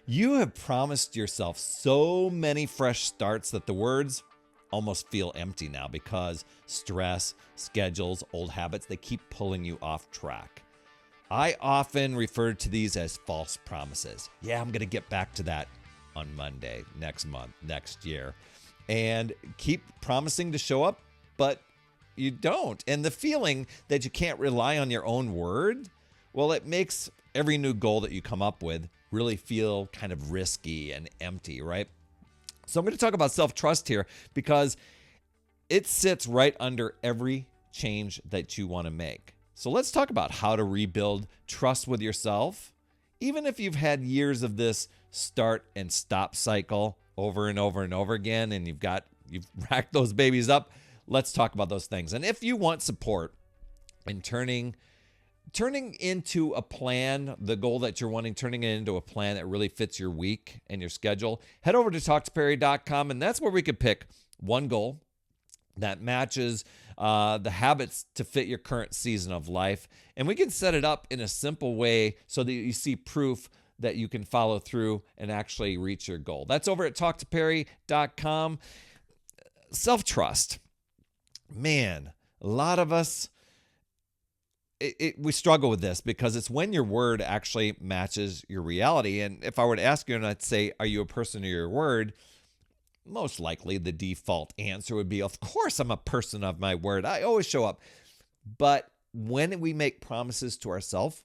You have promised yourself so many fresh starts that the words almost feel empty now because stress, schedules, old habits, they keep pulling you off track. I often refer to these as false promises. Yeah, I'm going to get back to that on Monday, next month, next year. And keep promising to show up, but you don't. And the feeling that you can't rely on your own word, well, it makes every new goal that you come up with really feel kind of risky and empty, right? So I'm going to talk about self-trust here because it sits right under every change that you want to make. So let's talk about how to rebuild trust with yourself. Even if you've had years of this start and stop cycle over and over and over again, and you've racked those babies up, let's talk about those things. And if you want support in turning into a plan, the goal that you're wanting, turning it into a plan that really fits your week and your schedule, head over to talktoperry.com, and that's where we could pick one goal that matches the habits to fit your current season of life. And we can set it up in a simple way so that you see proof that you can follow through and actually reach your goal. That's over at talktoperry.com. Self-trust. Man, a lot of us, we struggle with this because it's when your word actually matches your reality. And if I were to ask you and I'd say, are you a person of your word? Most likely the default answer would be, of course I'm a person of my word. I always show up. But when we make promises to ourselves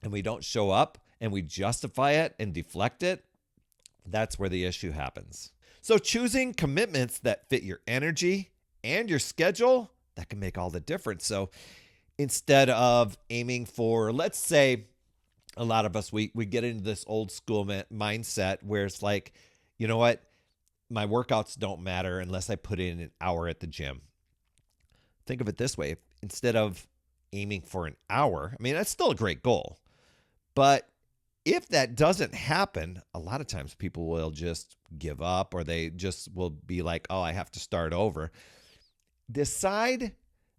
and we don't show up and we justify it and deflect it, that's where the issue happens. So choosing commitments that fit your energy and your schedule, that can make all the difference. So instead of aiming for, let's say, a lot of us, we get into this old school mindset where it's like, you know what? My workouts don't matter unless I put in an hour at the gym. Think of it this way. Instead of aiming for an hour, I mean, that's still a great goal. But if that doesn't happen, a lot of times people will just give up or they just will be like, oh, I have to start over. Decide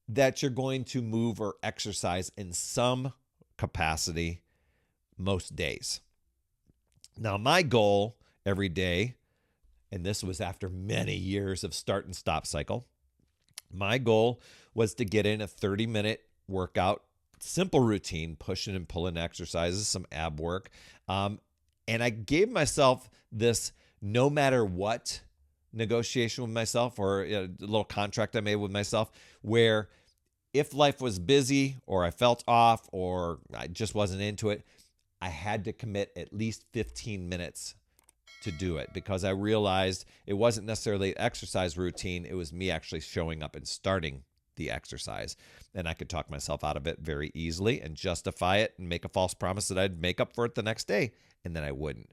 that you're going to move or exercise in some capacity most days. Now, my goal every day, and this was after many years of start and stop cycle, my goal was to get in a 30-minute workout, simple routine, pushing and pulling exercises, some ab work. And I gave myself this no matter what negotiation with myself, or a little contract I made with myself, where if life was busy or I felt off or I just wasn't into it, I had to commit at least 15 minutes to do it, because I realized it wasn't necessarily an exercise routine. It was me actually showing up and starting the exercise. And I could talk myself out of it very easily and justify it and make a false promise that I'd make up for it the next day. And then I wouldn't.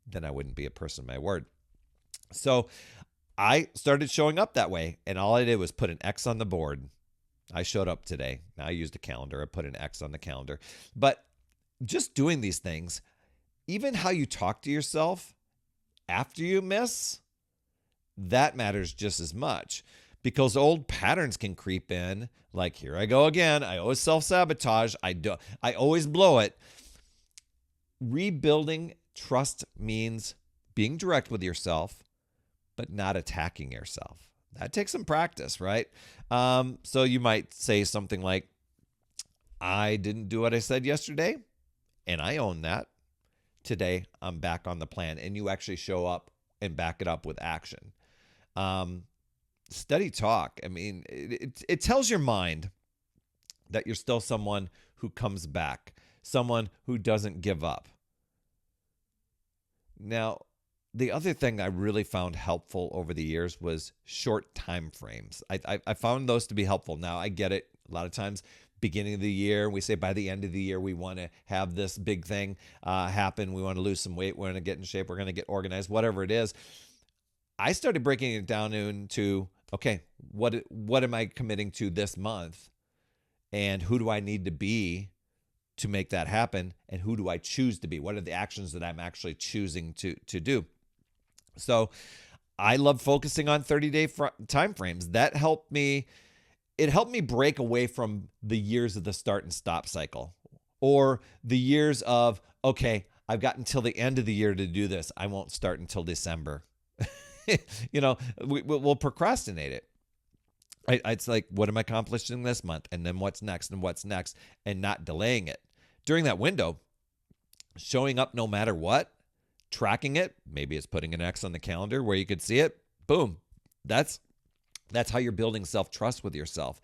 Then I wouldn't be a person of my word. So I started showing up that way. And all I did was put an X on the board. I showed up today. I used a calendar. I put an X on the calendar. But just doing these things, even how you talk to yourself after you miss, that matters just as much, because old patterns can creep in. Like, here I go again. I always self-sabotage. I always blow it. Rebuilding trust means being direct with yourself, but not attacking yourself. That takes some practice, right? So you might say something like, I didn't do what I said yesterday, and I own that. Today, I'm back on the plan, and you actually show up and back it up with action. Steady talk. I mean, it tells your mind that you're still someone who comes back, someone who doesn't give up. Now, the other thing I really found helpful over the years was short time frames. I found those to be helpful. Now, I get it. A lot of times, beginning of the year, we say by the end of the year, we want to have this big thing happen. We want to lose some weight. We're going to get in shape. We're going to get organized, whatever it is. I started breaking it down into, okay, what am I committing to this month? And who do I need to be to make that happen? And who do I choose to be? What are the actions that I'm actually choosing to do? So I love focusing on 30-day time frames. That helped me. It helped me break away from the years of the start and stop cycle, or the years of, okay, I've got until the end of the year to do this. I won't start until December. We'll procrastinate it. It's like, what am I accomplishing this month? And then what's next and what's next, and not delaying it. During that window, showing up no matter what, tracking it, maybe it's putting an X on the calendar where you could see it. Boom. That's how you're building self-trust with yourself.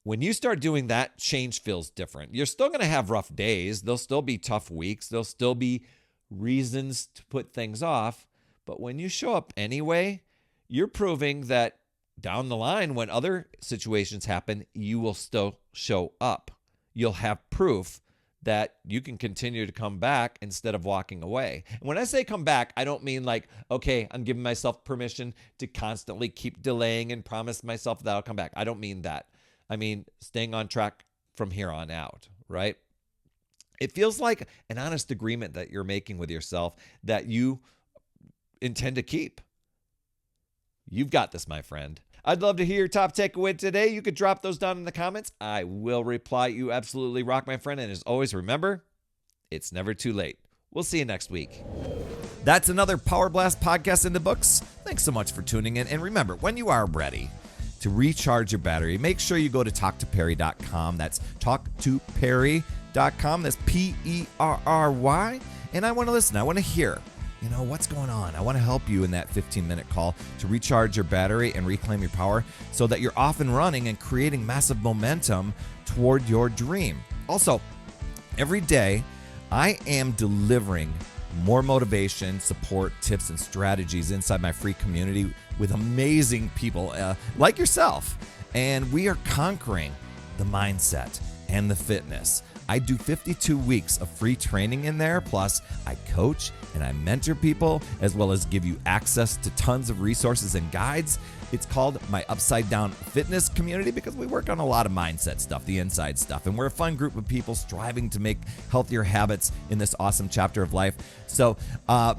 When you start doing that, change feels different. You're still going to have rough days. There'll still be tough weeks. There'll still be reasons to put things off. But when you show up anyway, you're proving that down the line, when other situations happen, you will still show up. You'll have proof that you can continue to come back instead of walking away. And when I say come back, I don't mean like, okay, I'm giving myself permission to constantly keep delaying and promise myself that I'll come back. I don't mean that. I mean staying on track from here on out, right? It feels like an honest agreement that you're making with yourself that you intend to keep. You've got this, my friend. I'd love to hear your top takeaway today. You could drop those down in the comments. I will reply. You absolutely rock, my friend. And as always, remember, it's never too late. We'll see you next week. That's another Power Blast podcast in the books. Thanks so much for tuning in. And remember, when you are ready to recharge your battery, make sure you go to talktoperry.com. That's talktoperry.com. That's Perry. And I want to listen. I want to hear. What's going on? I want to help you in that 15-minute call to recharge your battery and reclaim your power so that you're off and running and creating massive momentum toward your dream. Also, every day I am delivering more motivation, support, tips, and strategies inside my free community with amazing people like yourself. And we are conquering the mindset and the fitness. I do 52 weeks of free training in there. Plus, I coach and I mentor people, as well as give you access to tons of resources and guides. It's called my Upside Down Fitness community because we work on a lot of mindset stuff, the inside stuff. And we're a fun group of people striving to make healthier habits in this awesome chapter of life. So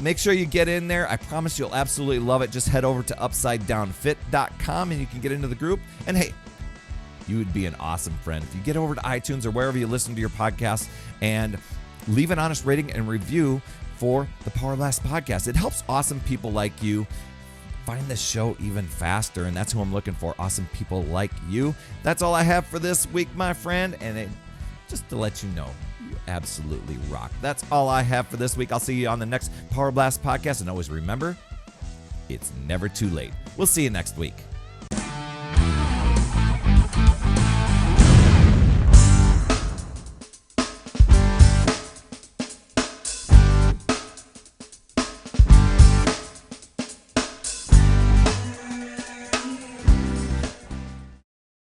make sure you get in there. I promise you'll absolutely love it. Just head over to upsidedownfit.com and you can get into the group. And hey, you would be an awesome friend if you get over to iTunes or wherever you listen to your podcast and leave an honest rating and review for the Power Blast podcast. It helps awesome people like you find the show even faster, and that's who I'm looking for, awesome people like you. That's all I have for this week, my friend, and just to let you know, you absolutely rock. That's all I have for this week. I'll see you on the next Power Blast podcast, and always remember, it's never too late. We'll see you next week.